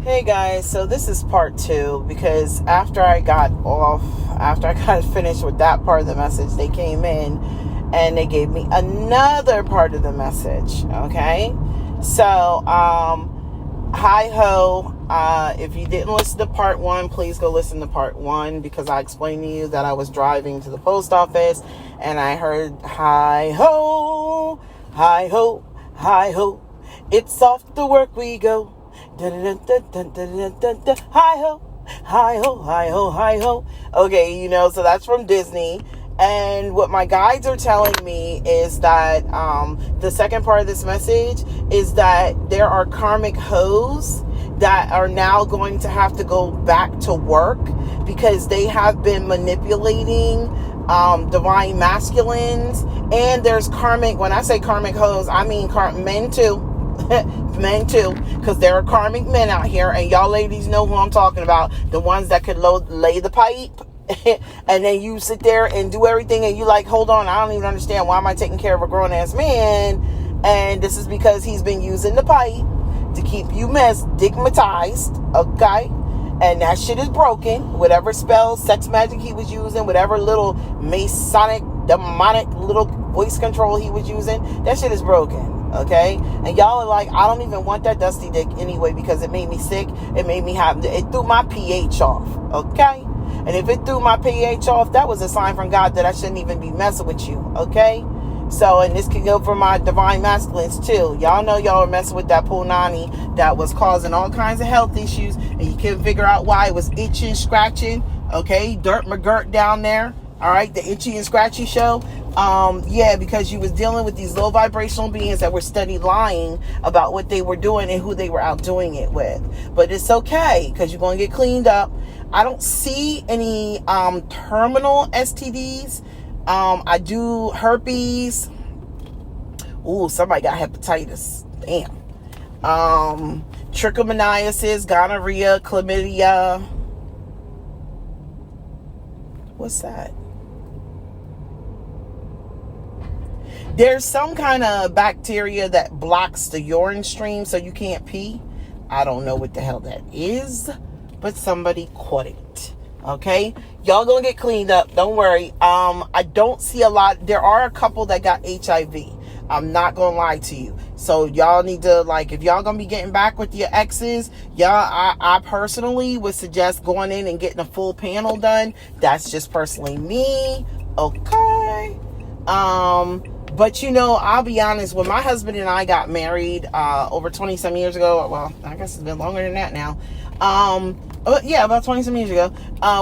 Hey guys, so this is part 2 because after I got finished with that part of the message, they came in and they gave me another part of the message. Okay, so hi ho. If you didn't listen to part 1, please go listen to part 1 because I explained to you that I was driving to the post office and I heard hi ho, hi ho, hi ho. It's off to work we go. Hi ho, hi ho, hi ho, hi ho. Okay, so that's from Disney. And what my guides are telling me is that the second part of this message is that there are karmic hoes that are now going to have to go back to work because they have been manipulating divine masculines. And there's karmic, when I say karmic hoes, I mean men too. Men too, because there are karmic men out here, and y'all ladies know who I'm talking about, the ones that could lay the pipe and then you sit there and do everything and you like, hold on, I don't even understand, why am I taking care of a grown-ass man? And this is because he's been using the pipe to keep you stigmatized, okay? And that shit is broken. Whatever spells, sex magic he was using, whatever little Masonic, demonic little voice control he was using, that shit is broken. Okay, and y'all are like, I don't even want that dusty dick anyway because it made me sick. It threw my pH off. Okay, and if it threw my pH off, that was a sign from God that I shouldn't even be messing with you. Okay, so, and this can go for my divine masculines too. Y'all know y'all were messing with that punani that was causing all kinds of health issues, and you couldn't figure out why. It was itching, scratching. Okay, dirt McGirt down there. All right, the itchy and scratchy show. Yeah, because you was dealing with these low vibrational beings that were steady lying about what they were doing and who they were out doing it with. But it's okay because you're going to get cleaned up. I don't see any terminal STDs. I do herpes. Ooh, somebody got hepatitis. Damn. Trichomoniasis, gonorrhea, chlamydia. What's that? There's some kind of bacteria that blocks the urine stream so you can't pee. I don't know what the hell that is, but somebody caught it. Okay? Y'all gonna get cleaned up. Don't worry. I don't see a lot. There are a couple that got HIV. I'm not gonna lie to you. So y'all need to, like, if y'all gonna be getting back with your exes, I personally would suggest going in and getting a full panel done. That's just personally me. Okay? But I'll be honest, when my husband and I got married over 20 some years ago, well, I guess it's been longer than that now. Yeah, about 20 some years ago,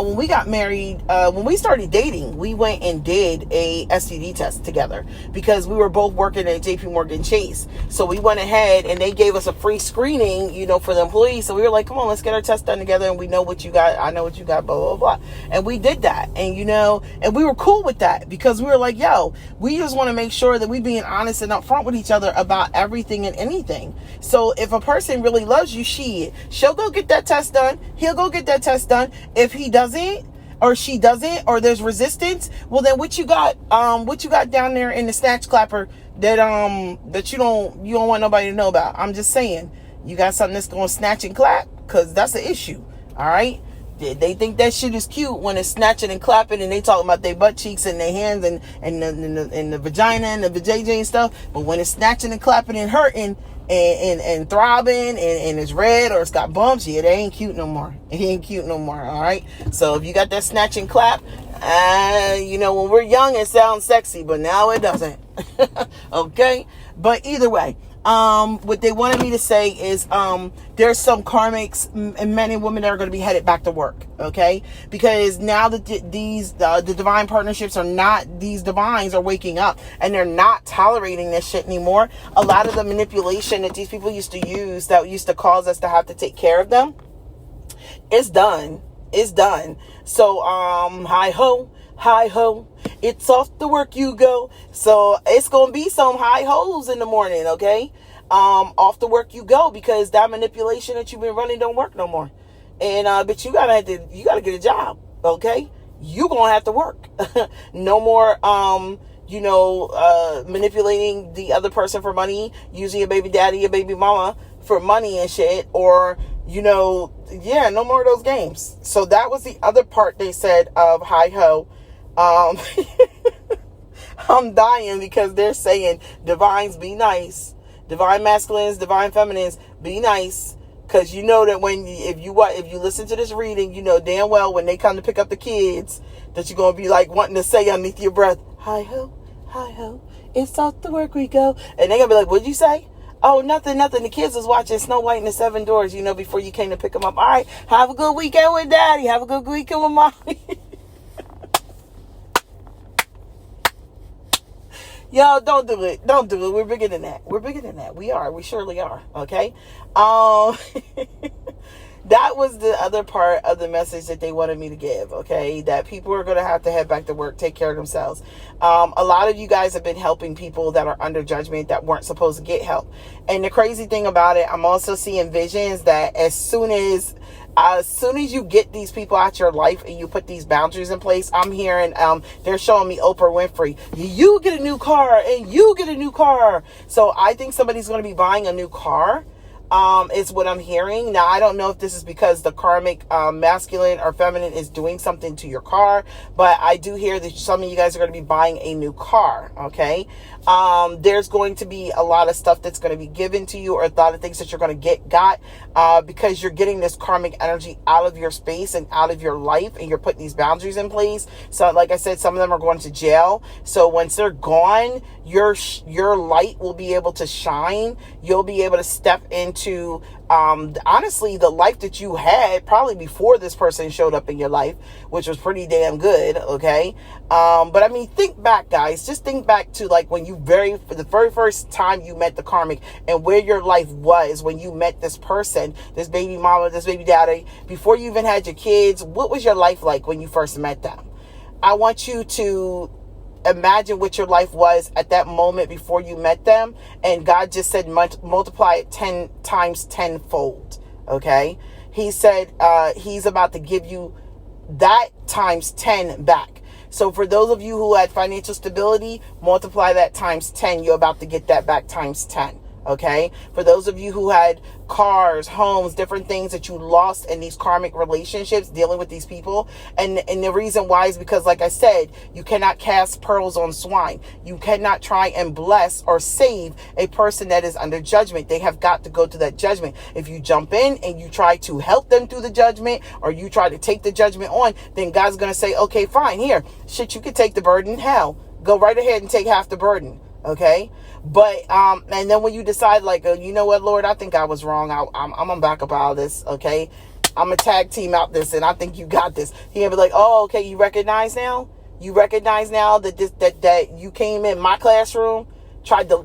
when we got married, when we started dating, we went and did a STD test together because we were both working at JP Morgan Chase. So we went ahead and they gave us a free screening, for the employees. So we were like, come on, let's get our test done together. And we know what you got. I know what you got, blah, blah, blah. And we did that. And, and we were cool with that because we were like, yo, we just want to make sure that we being honest and upfront with each other about everything and anything. So if a person really loves you, she'll go get that test done. He'll go get that test done. If he doesn't, or she doesn't, or there's resistance, well then what you got down there in the snatch clapper that you don't want nobody to know about? I'm just saying, you got something that's gonna snatch and clap, because that's the issue. All right, they think that shit is cute when it's snatching and clapping and they talking about their butt cheeks and their hands and the vagina and the vajayjay and stuff. But when it's snatching and clapping and hurting and throbbing and it's red or it's got bumps, yeah, they ain't cute no more. It ain't cute no more. All right. So if you got that snatch and clap, when we're young it sounds sexy, but now it doesn't. Okay. But either way, what they wanted me to say is there's some karmics and men and women that are going to be headed back to work. Okay, because now that the divine partnerships are not, these divines are waking up and they're not tolerating this shit anymore. A lot of the manipulation that these people used to use that used to cause us to have to take care of them, it's done. It's done. So hi ho, it's off to work you go. So it's gonna be some high hoes in the morning. Okay, off to work you go, because that manipulation that you've been running don't work no more. And but you gotta get a job. Okay, you gonna have to work. No more manipulating the other person for money, using your baby daddy, your baby mama for money and shit, or Yeah, no more of those games. So that was the other part they said of hi ho. I'm dying because they're saying divines be nice, divine masculines, divine feminines be nice, because you know that if you listen to this reading, you know damn well when they come to pick up the kids that you're gonna be like wanting to say underneath your breath, hi ho, it's off to work we go, and they're gonna be like, what'd you say? Oh, nothing. The kids was watching Snow White and the Seven Dwarfs, before you came to pick them up. All right, have a good weekend with Daddy. Have a good weekend with Mommy. Yo, don't do it. Don't do it. We're bigger than that. We surely are. Okay. That was the other part of the message that they wanted me to give, okay? That people are going to have to head back to work, take care of themselves. A lot of you guys have been helping people that are under judgment that weren't supposed to get help. And the crazy thing about it, I'm also seeing visions that as soon as you get these people out your life and you put these boundaries in place, I'm hearing they're showing me Oprah Winfrey. You get a new car and you get a new car. So I think somebody's going to be buying a new car. Is what I'm hearing. Now, I don't know if this is because the karmic masculine or feminine is doing something to your car, but I do hear that some of you guys are going to be buying a new car, okay? There's going to be a lot of stuff that's going to be given to you, or a lot of things that you're going to got because you're getting this karmic energy out of your space and out of your life, and you're putting these boundaries in place. So like I said, some of them are going to jail. So once they're gone, your light will be able to shine. You'll be able to step into honestly the life that you had probably before this person showed up in your life, which was pretty damn good, okay? But I mean, think back, guys. Just think back to like when for the very first time you met the karmic, and where your life was when you met this person, this baby mama, this baby daddy, before you even had your kids. What was your life like when you first met them? I want you to imagine what your life was at that moment before you met them, and God just said multiply it 10 times 10-fold, okay? He said he's about to give you that times 10 back. So for those of you who had financial stability, multiply that times 10. You're about to get that back times 10. Okay. For those of you who had cars, homes, different things that you lost in these karmic relationships, dealing with these people. And the reason why is because, like I said, you cannot cast pearls on swine. You cannot try and bless or save a person that is under judgment. They have got to go to that judgment. If you jump in and you try to help them through the judgment, or you try to take the judgment on, then God's going to say, okay, fine, here, shit, you can take the burden. Hell, go right ahead and take half the burden. Okay. But, and then when you decide like, you know what, Lord, I think I was wrong. I'm gonna back up out of this. Okay. I'm a tag team out this, and I think you got this. He'll be like, oh, okay. You recognize now that that you came in my classroom,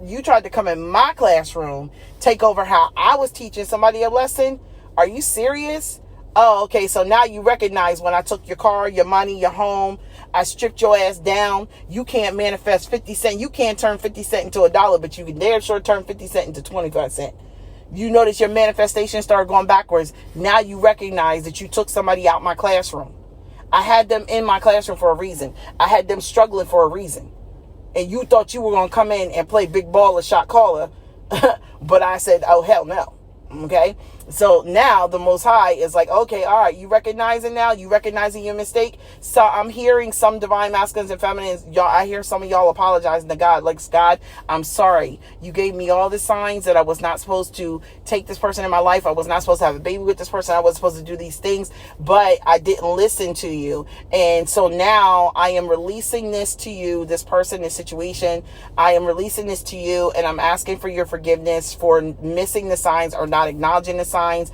you tried to come in my classroom, take over how I was teaching somebody a lesson. Are you serious? Oh, okay. So now you recognize when I took your car, your money, your home, I stripped your ass down. You can't manifest 50 cents. You can't turn 50 cents into $1, but you can damn sure turn 50 cents into 25 cents. You notice your manifestation started going backwards. Now you recognize that you took somebody out my classroom. I had them in my classroom for a reason. I had them struggling for a reason. And you thought you were going to come in and play big baller, shot caller. But I said, oh, hell no. Okay. So now the Most High is like, okay, all right, you recognizing now? You recognizing your mistake? So I'm hearing some divine masculines and feminines. Y'all, I hear some of y'all apologizing to God. Like, God, I'm sorry. You gave me all the signs that I was not supposed to take this person in my life. I was not supposed to have a baby with this person. I was supposed to do these things, but I didn't listen to you. And so now I am releasing this to you, this person, this situation. I am releasing this to you, and I'm asking for your forgiveness for missing the signs or not acknowledging the signs,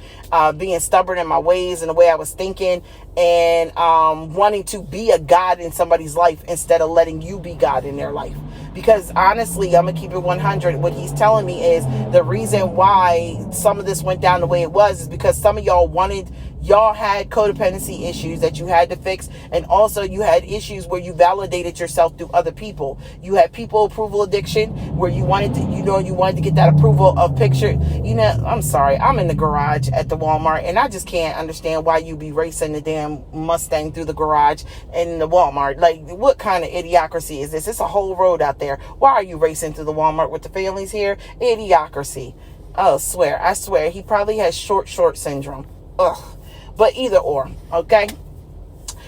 being stubborn in my ways and the way I was thinking, and wanting to be a God in somebody's life instead of letting you be God in their life. Because honestly, I'm gonna keep it 100. What he's telling me is the reason why some of this went down the way it was is because some of y'all had codependency issues that you had to fix, and also you had issues where you validated yourself through other people. You had people approval addiction where you wanted to get that approval of picture. I'm sorry, I'm in the garage at the Walmart, and I just can't understand why you be racing the damn Mustang through the garage in the Walmart. Like, what kind of idiocracy is this? It's a whole road out there. Why are you racing through the Walmart with the families here? Idiocracy. Oh, I swear, he probably has short syndrome. Ugh. But either or, okay?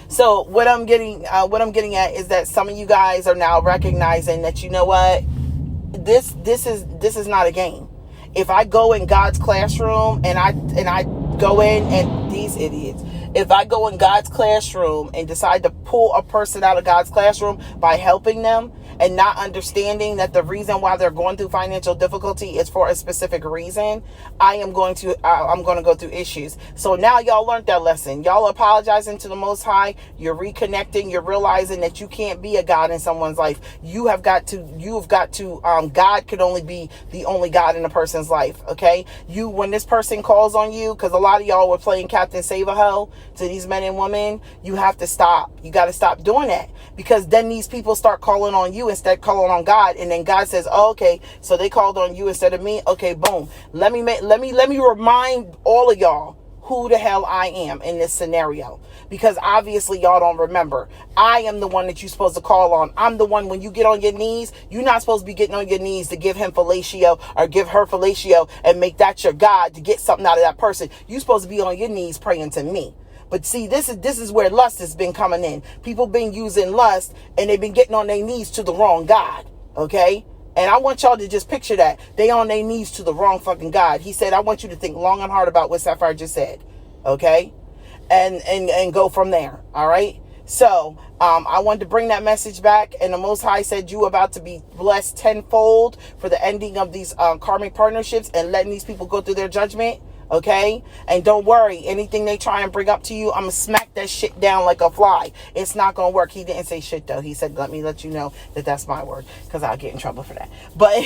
So what I'm getting at is that some of you guys are now recognizing that, you know what, this is not a game. If I go in God's classroom and I go in, and these idiots, if I go in God's classroom and decide to pull a person out of God's classroom by helping them and not understanding that the reason why they're going through financial difficulty is for a specific reason, I'm going to go through issues. So now y'all learned that lesson. Y'all apologizing to the Most High. You're reconnecting. You're realizing that you can't be a God in someone's life. You've got to, God could only be the only God in a person's life. Okay. When this person calls on you, because a lot of y'all were playing Captain Save-A-Ho to these men and women, you have to stop. You got to stop doing that, because then these people start calling on you instead of calling on God, and then God says, oh, okay, so they called on you instead of me. Okay, boom. Let me remind all of y'all who the hell I am in this scenario, because obviously y'all don't remember. I am the one that you're supposed to call on. I'm the one, when you get on your knees, you're not supposed to be getting on your knees to give him fellatio or give her fellatio and make that your God to get something out of that person. You're supposed to be on your knees praying to me. But see, this is where lust has been coming in. People been using lust, and they've been getting on their knees to the wrong God. Okay? And I want y'all to just picture that. They on their knees to the wrong fucking God. He said, I want you to think long and hard about what Sapphire just said. Okay? And go from there. All right? So, I wanted to bring that message back. And the Most High said, you about to be blessed tenfold for the ending of these karmic partnerships and letting these people go through their judgment. Okay? And don't worry, anything they try and bring up to you, I'm gonna smack that shit down like a fly. It's not gonna work. He didn't say shit though. He said, let me let you know that that's my word, because I'll get in trouble for that. But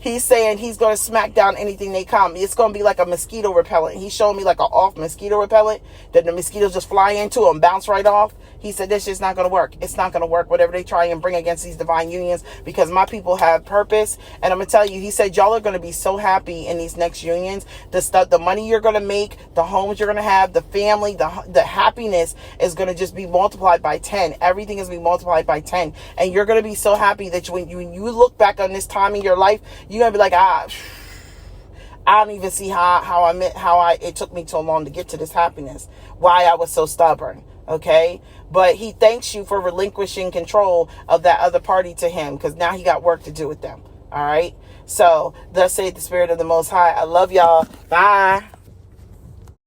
he's saying he's gonna smack down anything they come. It's gonna be like a mosquito repellent. He showed me like an off mosquito repellent that the mosquitoes just fly into and bounce right off. He said, this shit's not going to work. It's not going to work, whatever they try and bring against these divine unions, because my people have purpose. And I'm going to tell you, he said, y'all are going to be so happy in these next unions. The money you're going to make, the homes you're going to have, the family, the happiness is going to just be multiplied by 10. Everything is going to be multiplied by 10. And you're going to be so happy that when you look back on this time in your life, you're going to be like, I don't even see how it took me so long to get to this happiness. Why I was so stubborn. Okay? But he thanks you for relinquishing control of that other party to him, because now he got work to do with them. All right? So, thus saith the Spirit of the Most High. I love y'all. Bye.